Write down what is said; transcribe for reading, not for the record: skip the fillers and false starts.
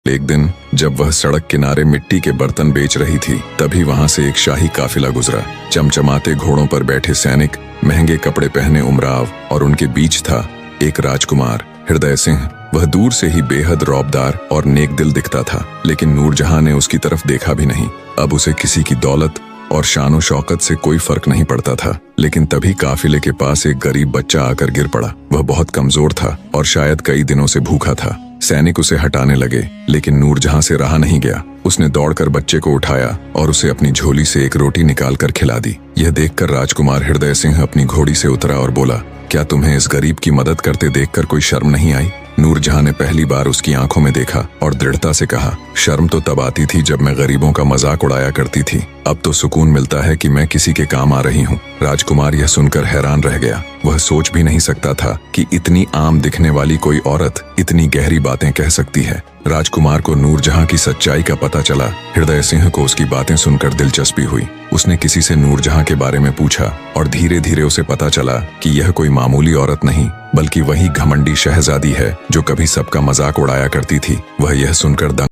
एक दिन जब वह सड़क किनारे मिट्टी के बर्तन बेच रही थी, तभी वहां से एक शाही काफिला गुजरा। चमचमाते घोड़ों पर बैठे सैनिक, महंगे कपड़े पहने उमराव, और उनके बीच था एक राजकुमार, हृदय सिंह। वह दूर से ही बेहद रौबदार और नेक दिल दिखता था, लेकिन नूरजहां ने उसकी तरफ देखा भी नहीं। अब उसे किसी की दौलत और शानो शौकत से कोई फर्क नहीं पड़ता था। लेकिन तभी काफिले के पास एक गरीब बच्चा आकर गिर पड़ा। वह बहुत कमजोर था और शायद कई दिनों से भूखा था। सैनिक उसे हटाने लगे, लेकिन नूरजहां से रहा नहीं गया। उसने दौड़कर बच्चे को उठाया और उसे अपनी झोली से एक रोटी निकालकर खिला दी। यह देखकर राजकुमार हृदय सिंह अपनी घोड़ी से उतरा और बोला, क्या तुम्हें इस गरीब की मदद करते देखकर कोई शर्म नहीं आई? नूरजहां ने पहली बार उसकी आंखों में देखा और दृढ़ता से कहा, शर्म तो तब आती थी जब मैं गरीबों का मजाक उड़ाया करती थी। अब तो सुकून मिलता है कि मैं किसी के काम आ रही हूँ। राजकुमार यह सुनकर हैरान रह गया। वह सोच भी नहीं सकता था कि इतनी आम दिखने वाली कोई औरत इतनी गहरी बातें कह सकती है। राजकुमार को नूरजहां की सच्चाई का पता चला। हृदय सिंह को उसकी बातें सुनकर दिलचस्पी हुई। उसने किसी से नूरजहां के बारे में पूछा और धीरे धीरे उसे पता चला कि यह कोई मामूली औरत नहीं, बल्कि वही घमंडी शहजादी है जो कभी सबका मजाक उड़ाया करती थी। वह यह सुनकर